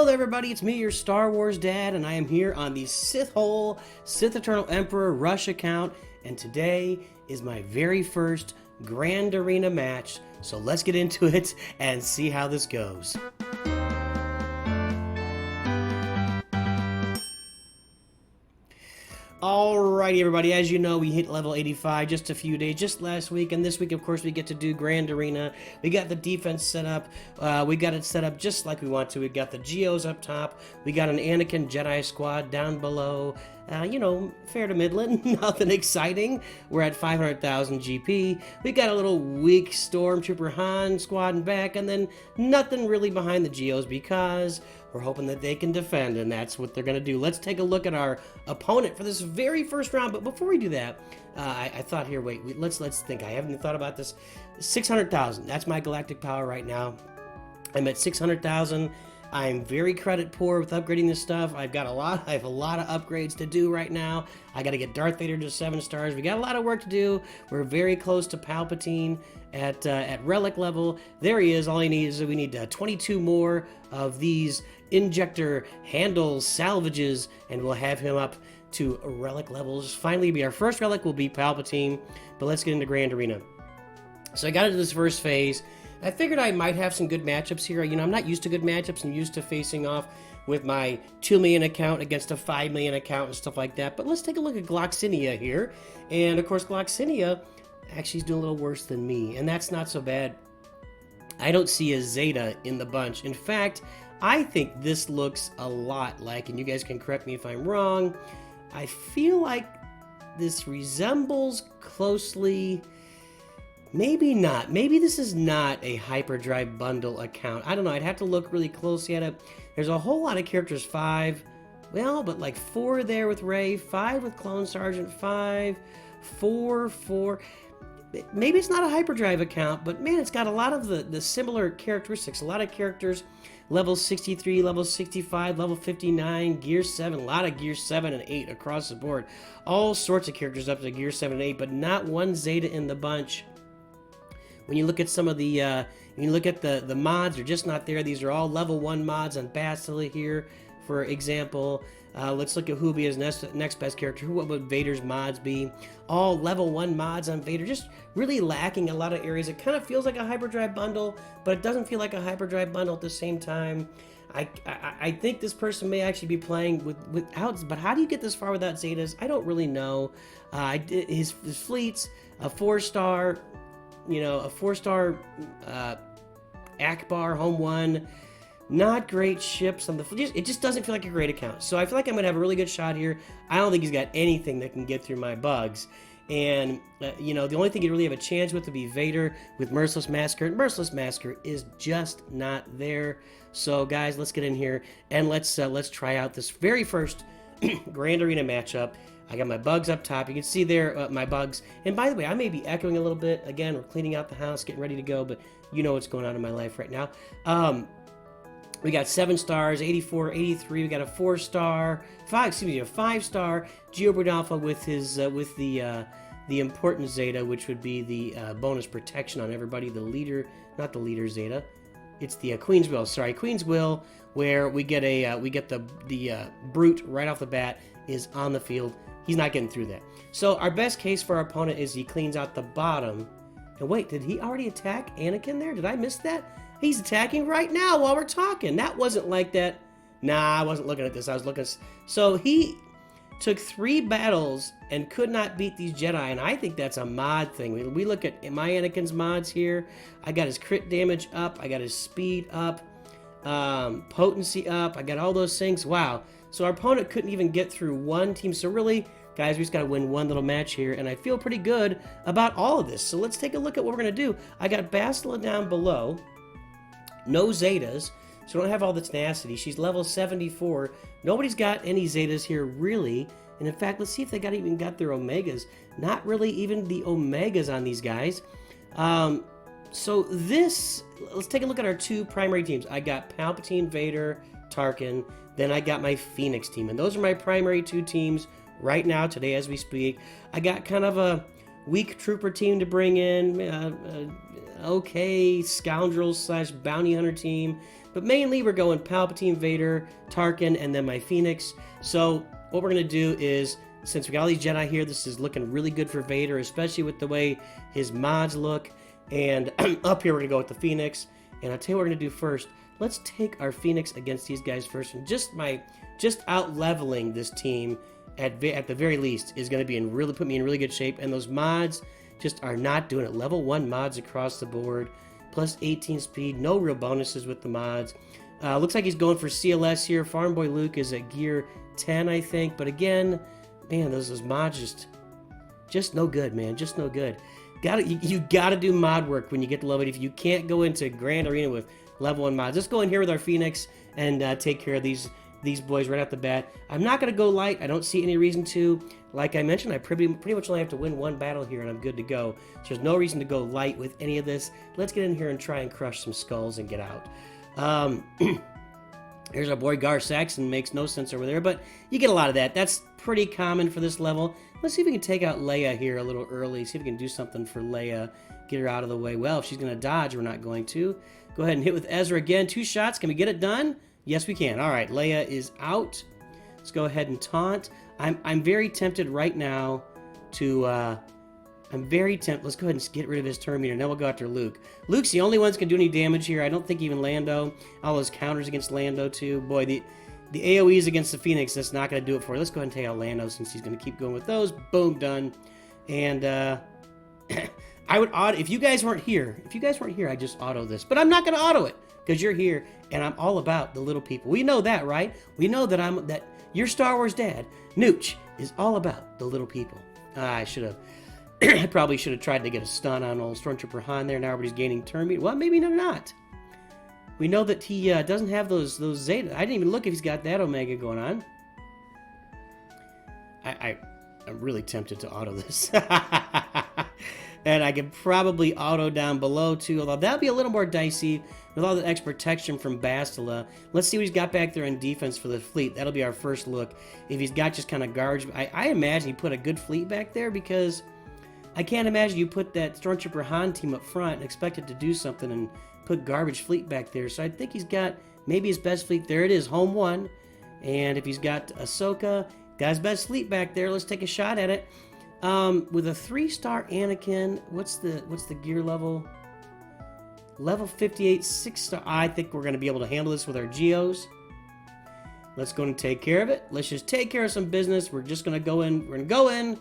there, everybody, it's me, your Star Wars dad, and I am here on the SithHole, Sith Eternal Emperor Rush account, and today is my very first Grand Arena match, so let's get into it and see how this goes. Alrighty, everybody, as you know, we hit level 85 just a few days, just last week, and this week, of course, we get to do Grand Arena. We got the defense set up. We got it set up just like we want to. We got the Geos up top. We got an Anakin Jedi squad down below. You know, fair to middling, nothing exciting. We're at 500,000 GP. We got a little weak Stormtrooper Han squad in back, and then nothing really behind the Geos because we're hoping that they can defend, and that's what they're going to do. Let's take a look at our opponent for this very first round, but before we do that, I thought here, wait, let's think. I haven't thought about this. 600,000, that's my galactic power right now. I'm at 600,000. I'm very credit poor with upgrading this stuff. I have a lot of upgrades to do right now. I got to get Darth Vader to 7 stars. We got a lot of work to do. We're very close to Palpatine at relic level. There he is. All he needs is we need 22 more of these injector handles, salvages, and we'll have him up to relic levels. Finally, our first relic will be Palpatine, but let's get into Grand Arena. So I got into this first phase. I figured I might have some good matchups here. You know, I'm not used to good matchups. I'm used to facing off with my 2 million account against a 5 million account and stuff like that. But let's take a look at Gloxinia here. And, of course, Gloxinia actually is doing a little worse than me. And that's not so bad. I don't see a Zeta in the bunch. In fact, I think this looks a lot like, and you guys can correct me if I'm wrong, I feel like this resembles closely... Maybe not. Maybe this is not a Hyperdrive bundle account. I don't know. I'd have to look really closely at it. There's a whole lot of characters. 5. Well, but like 4 there with Rey. 5 with Clone Sergeant. 5. 4. Maybe it's not a Hyperdrive account, but man, it's got a lot of the similar characteristics. A lot of characters. Level 63, level 65, level 59, Gear 7. A lot of Gear 7 and 8 across the board. All sorts of characters up to Gear 7 and 8, but not one Zeta in the bunch. When you look at some of the, when you look at the mods, they're just not there. These are all level 1 mods on Bastila here, for example. Let's look at who would be his next best character. What would Vader's mods be? All level 1 mods on Vader. Just really lacking a lot of areas. It kind of feels like a Hyperdrive bundle, but it doesn't feel like a Hyperdrive bundle at the same time. I think this person may actually be playing without, but how do you get this far without Zetas? I don't really know. His fleet's a 4-star... You know, a 4-star Akbar Home 1, not great ships on the... It just doesn't feel like a great account. So I feel like I'm going to have a really good shot here. I don't think he's got anything that can get through my bugs. And, you know, the only thing you really have a chance with would be Vader with Merciless Massacre. And Merciless Massacre is just not there. So, guys, let's get in here and let's try out this very first Grand Arena matchup. I got my bugs up top. You can see there my bugs. And by the way, I may be echoing a little bit. Again, we're cleaning out the house, getting ready to go, but you know what's going on in my life right now. We got 7 stars, 84, 83. We got a 4-star, a 5-star Geo Alpha with his the important Zeta, which would be the bonus protection on everybody. The leader, not the leader Zeta. It's the Queen's Will. Sorry, Queen's Will, where we get the brute right off the bat is on the field. He's not getting through that. So our best case for our opponent is he cleans out the bottom. And wait, did he already attack Anakin there? Did I miss that? He's attacking right now while we're talking. That wasn't like that. Nah, I wasn't looking at this. I was looking. So he took 3 battles and could not beat these Jedi. And I think that's a mod thing. We look at my Anakin's mods here. I got his crit damage up. I got his speed up. Potency up. I got all those things. Wow. So our opponent couldn't even get through one team. So really, guys, we just got to win one little match here. And I feel pretty good about all of this. So let's take a look at what we're going to do. I got Bastila down below. No Zetas. So I don't have all the tenacity. She's level 74. Nobody's got any Zetas here, really. And in fact, let's see if they even got their Omegas. Not really even the Omegas on these guys. So this, let's take a look at our 2 primary teams. I got Palpatine, Vader, Tarkin. Then I got my Phoenix team. And those are my primary 2 teams right now, today as we speak. I got kind of a weak trooper team to bring in. Okay, scoundrels / bounty hunter team. But mainly we're going Palpatine, Vader, Tarkin, and then my Phoenix. So what we're going to do is, since we got all these Jedi here, this is looking really good for Vader, especially with the way his mods look. And up here we're going to go with the Phoenix. And I'll tell you what we're going to do first. Let's take our Phoenix against these guys first. And just out-leveling this team at the very least is going to put me in really good shape. And those mods just are not doing it. Level 1 mods across the board. Plus 18 speed. No real bonuses with the mods. Looks like he's going for CLS here. Farm Boy Luke is at gear 10, I think. But again, man, those mods just no good, man. Just no good. You gotta do mod work when you get to level 80. If you can't go into Grand Arena with level 1 mods, let's go in here with our Phoenix and take care of these boys right off the bat. I'm not gonna go light. I don't see any reason to. Like I mentioned, I pretty much only have to win one battle here and I'm good to go. So there's no reason to go light with any of this. Let's get in here and try and crush some skulls and get out. Here's our boy Gar Saxon. Makes no sense over there, but you get a lot of that. That's pretty common for this level. Let's see if we can take out Leia here a little early. See if we can do something for Leia. Get her out of the way. Well, if she's going to dodge, we're not going to. Go ahead and hit with Ezra again. 2 shots. Can we get it done? Yes, we can. All right, Leia is out. Let's go ahead and taunt. I'm very tempted right now to... I'm very tempted. Let's go ahead and get rid of his turn meter. Now we'll go after Luke. Luke's the only one that's going to do any damage here. I don't think even Lando. All those counters against Lando, too. Boy, the AoEs against the Phoenix, that's not going to do it for you. Let's go ahead and take out Lando since he's going to keep going with those. Boom, done. And I would auto... If you guys weren't here, I'd just auto this. But I'm not going to auto it because you're here, and I'm all about the little people. We know that, right? We know that your Star Wars dad, Nooch, is all about the little people. I should have... I probably should have tried to get a stun on old Stormtrooper Han there. Now everybody's gaining turn meter. Well, maybe not. We know that he doesn't have those Zeta. I didn't even look if he's got that Omega going on. I'm really tempted to auto this. And I could probably auto down below too, although that'll be a little more dicey with all the extra protection from Bastila. Let's see what he's got back there in defense for the fleet. That'll be our first look. If he's got just kind of guards, I imagine he put a good fleet back there because I can't imagine you put that Stormtrooper Han team up front and expect it to do something and put garbage fleet back there. So I think he's got maybe his best fleet. There it is, home 1. And if he's got Ahsoka, got his best fleet back there. Let's take a shot at it. With a 3-star Anakin, what's the gear level? Level 58, 6-star. I think we're going to be able to handle this with our Geos. Let's go and take care of it. Let's just take care of some business. We're just going to go in. We're going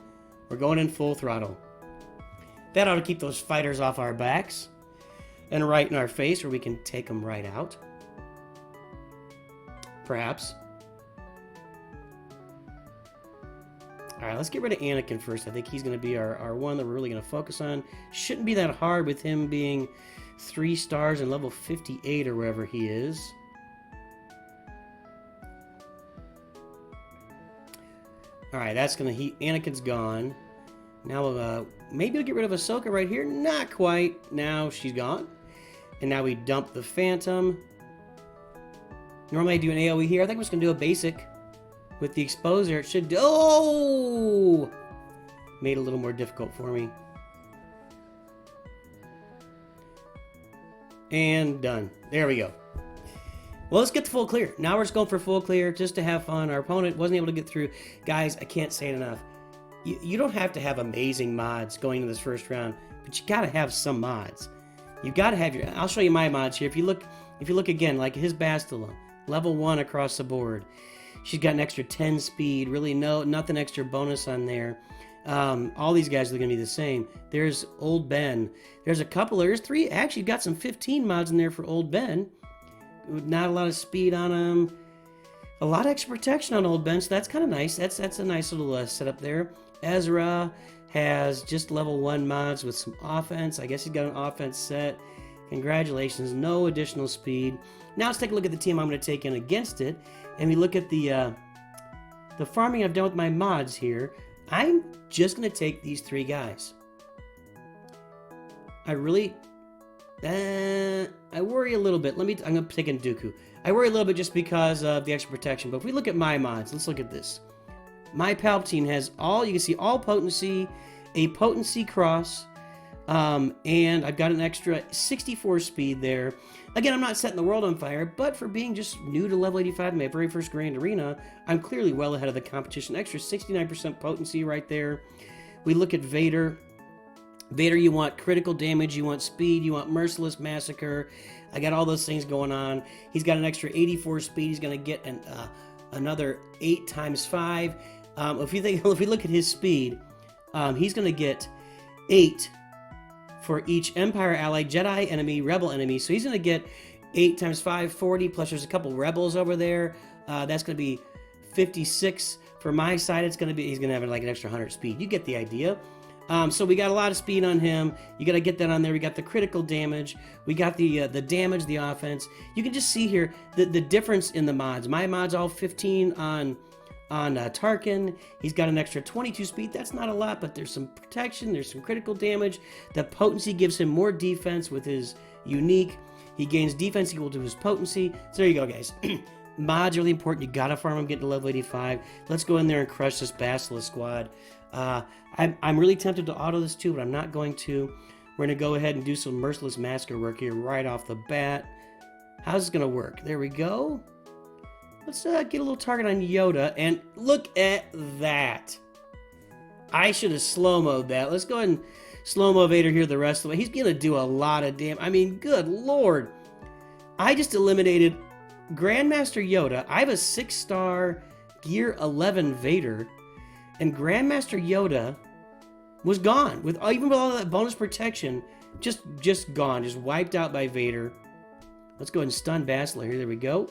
in full throttle. That ought to keep those fighters off our backs and right in our face where we can take them right out. Perhaps. Alright, let's get rid of Anakin first. I think he's going to be our one that we're really going to focus on. Shouldn't be that hard with him being 3 stars and level 58 or wherever he is. Alright, that's going to... Anakin's gone. Now, maybe we'll get rid of Ahsoka right here. Not quite. Now she's gone. And now we dump the Phantom. Normally I do an AoE here. I think I'm just going to do a basic. With the exposure, it should do... Oh! Made it a little more difficult for me. And done. There we go. Well, let's get the full clear. Now we're just going for full clear just to have fun. Our opponent wasn't able to get through. Guys, I can't say it enough. You don't have to have amazing mods going into this first round, but you got to have some mods. You got to have your... I'll show you my mods here. If you look again, like his Bastila, level 1 across the board. She's got an extra 10 speed. Really, nothing extra bonus on there. All these guys are going to be the same. There's Old Ben. There's a couple. There's 3. Actually, you've got some 15 mods in there for Old Ben. Not a lot of speed on him. A lot of extra protection on Old Ben, so that's kind of nice. That's a nice little setup there. Ezra has just level 1 mods with some offense. I guess he's got an offense set. Congratulations. No additional speed. Now let's take a look at the team I'm going to take in against it. And we look at the farming I've done with my mods here. I'm just going to take these 3 guys. I really... I worry a little bit. I'm going to take in Dooku. I worry a little bit just because of the extra protection. But if we look at my mods, let's look at this. My Palpatine has all, you can see all potency, a potency cross, And I've got an extra 64 speed there. Again, I'm not setting the world on fire, but for being just new to level 85 in my very first Grand Arena, I'm clearly well ahead of the competition. Extra 69% potency right there. We look at Vader. Vader, you want critical damage, you want speed, you want merciless massacre. I got all those things going on. He's got an extra 84 speed. He's going to get another 8 times 5. If we look at his speed, he's going to get 8 for each Empire ally, Jedi enemy, Rebel enemy. So he's going to get 8 times 5, 40, plus there's a couple Rebels over there. That's going to be 56. For my side, he's going to have like an extra 100 speed. You get the idea. So we got a lot of speed on him. You got to get that on there. We got the critical damage. We got the damage, the offense. You can just see here the difference in the mods. My mod's all 15 on Tarkin. He's got an extra 22 speed. That's not a lot, but there's some protection. There's some critical damage. The potency gives him more defense with his unique. He gains defense equal to his potency. So there you go, guys. Mods are really important. You got to farm him, get to level 85. Let's go in there and crush this Bastila squad. I'm really tempted to auto this too, but I'm not going to. We're going to go ahead and do some merciless massacre work here right off the bat. How's this going to work? There we go. Let's get a little target on Yoda, and look at that. I should have slow-moed that. Let's go ahead and slow-mo Vader here the rest of the way. He's going to do a lot of damage. I mean, good Lord. I just eliminated Grandmaster Yoda. I have a 6-star Gear 11 Vader, and Grandmaster Yoda was gone. Even with all that bonus protection, just gone. Just wiped out by Vader. Let's go ahead and stun Bastila here. There we go.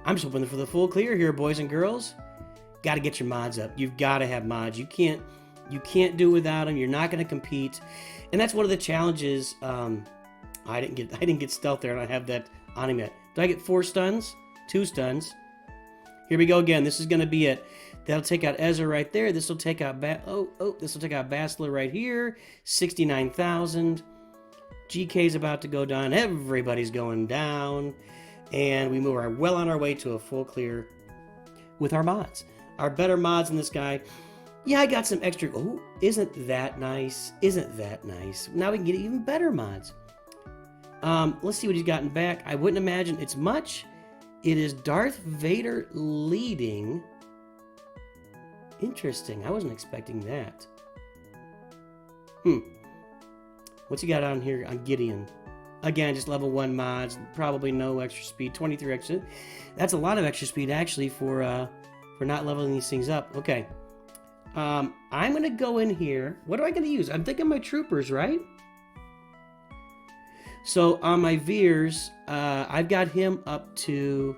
I'm just hoping for the full clear here, boys and girls. Got to get your mods up. You've got to have mods. You can't do it without them. You're not going to compete, and that's one of the challenges. I didn't get stealth there. I don't have that on him yet. Do I get 4 stuns? 2 stuns. Here we go again. This is going to be it. That'll take out Ezra right there. This will take out this will take out Bastila right here. 69,000. GK's about to go down. Everybody's going down. And we move well on our way to a full clear with our mods. Our better mods in this guy. Yeah, I got some extra. Oh, isn't that nice? Isn't that nice? Now we can get even better mods. Let's see what he's gotten back. I wouldn't imagine it's much. It is Darth Vader leading. Interesting. I wasn't expecting that. What's he got on here on Gideon? Again, just level 1 mods, probably no extra speed, 23 extra. That's a lot of extra speed, actually, for not leveling these things up. Okay. I'm going to go in here. What am I going to use? I'm thinking my troopers, right? So, on my Veers, I've got him up to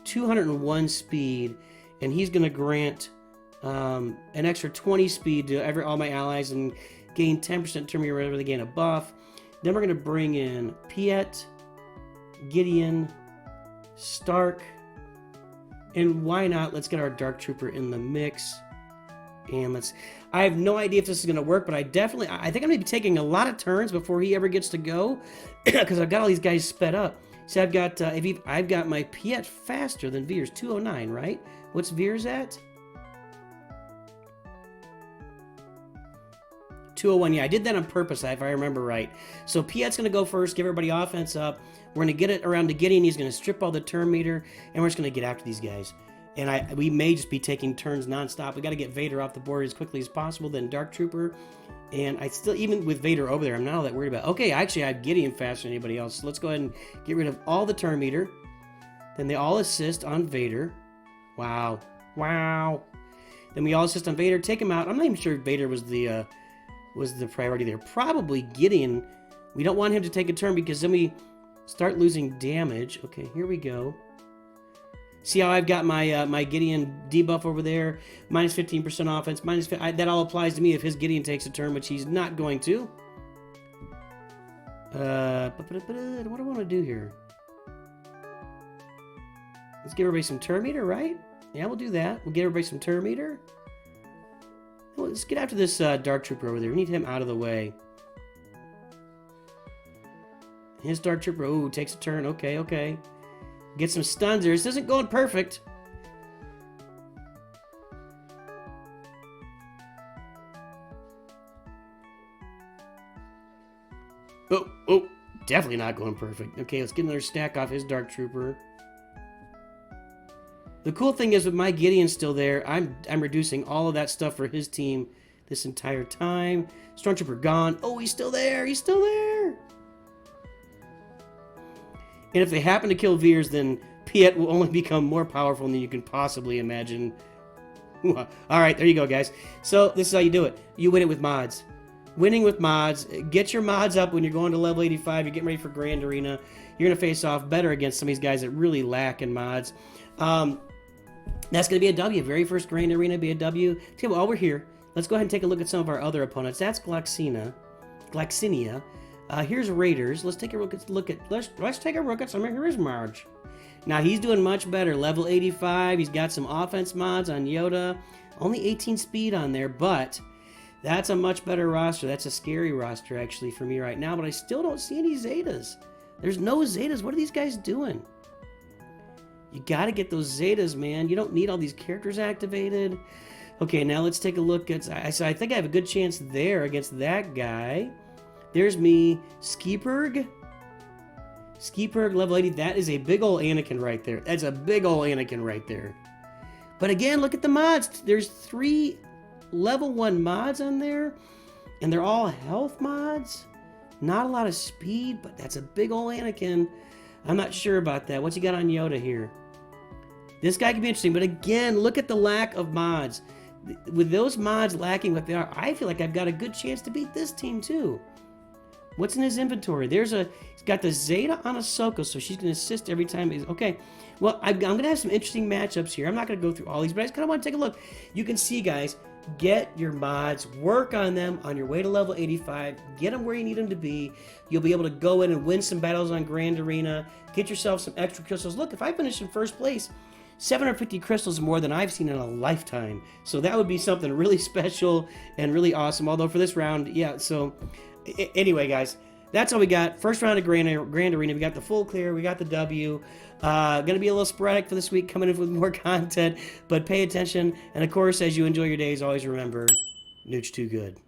201 speed, and he's going to grant an extra 20 speed to all my allies and gain 10% turn meter whenever they gain a buff. Then we're going to bring in Piet, Gideon, Stark, and why not? Let's get our Dark Trooper in the mix. And I have no idea if this is going to work, but I think I'm going to be taking a lot of turns before he ever gets to go, because I've got all these guys sped up. See, I've got my Piet faster than Veer's, 209, right? What's Veer's at? 201, yeah, I did that on purpose, if I remember right. So Piet's going to go first, give everybody offense up. We're going to get it around to Gideon. He's going to strip all the turn meter, and we're just going to get after these guys. And we may just be taking turns nonstop. We got to get Vader off the board as quickly as possible, then Dark Trooper. And I still, even with Vader over there, I'm not all that worried about. Okay, actually, I have Gideon faster than anybody else. So let's go ahead and get rid of all the turn meter. Then they all assist on Vader. Wow. Wow. Then we all assist on Vader. Take him out. I'm not even sure if Vader was the priority there. Probably Gideon. We don't want him to take a turn because then we start losing damage. Okay, here we go. See how I've got my Gideon debuff over there? Minus 15% offense. That all applies to me if his Gideon takes a turn, which he's not going to. What do I want to do here? Let's give everybody some turn meter, right? Yeah, we'll do that. We'll give everybody some turn meter. Well, let's get after this Dark Trooper over there. We need him out of the way. His Dark Trooper, ooh, takes a turn. Okay, okay. Get some stuns there. This isn't going perfect. Definitely not going perfect. Okay, let's get another stack off his Dark Trooper. The cool thing is with my Gideon still there, I'm reducing all of that stuff for his team this entire time. Stormtrooper gone. Oh, he's still there. He's still there. And if they happen to kill Veers, then Piet will only become more powerful than you can possibly imagine. All right, there you go, guys. So this is how you do it. You win it with mods. Winning with mods. Get your mods up when you're going to level 85. You're getting ready for Grand Arena. You're going to face off better against some of these guys that really lack in mods. That's going to be a W. Very first Grand Arena be a W. Okay, well, while we're here, let's go ahead and take a look at some of our other opponents. That's Gloxinia. Here's Raiders. Let's take a look at let's take a look at some of his Marge. Now he's doing much better. Level 85. He's got some offense mods on Yoda. Only 18 speed on there, but that's a much better roster. That's a scary roster actually for me right now. But I still don't see any Zetas. There's no Zetas. What are these guys doing? You got to get those Zetas, man. You don't need all these characters activated. Okay, now let's take a look at... So I think I have a good chance there against that guy. There's me. Skiperg, level 80. That is a big old Anakin right there. That's a big old Anakin right there. But again, look at the mods. There's 3 level 1 mods on there. And they're all health mods. Not a lot of speed, but that's a big old Anakin. I'm not sure about that. What's he got on Yoda here? This guy could be interesting, but again, look at the lack of mods. With those mods lacking what they are, I feel like I've got a good chance to beat this team too. What's in his inventory? He's got the Zeta on Ahsoka, so she's going to assist every time. Okay, well, I'm going to have some interesting matchups here. I'm not going to go through all these, but I just kind of want to take a look. You can see, guys, get your mods, work on them on your way to level 85, get them where you need them to be. You'll be able to go in and win some battles on Grand Arena, get yourself some extra crystals. Look, if I finish in first place, 750 crystals more than I've seen in a lifetime. So that would be something really special and really awesome. Although for this round, yeah, so anyway, guys, that's all we got. First round of Grand Arena. We got the full clear. We got the W. Going to be a little sporadic for this week, coming in with more content. But pay attention. And, of course, as you enjoy your days, always remember, Nooch too good.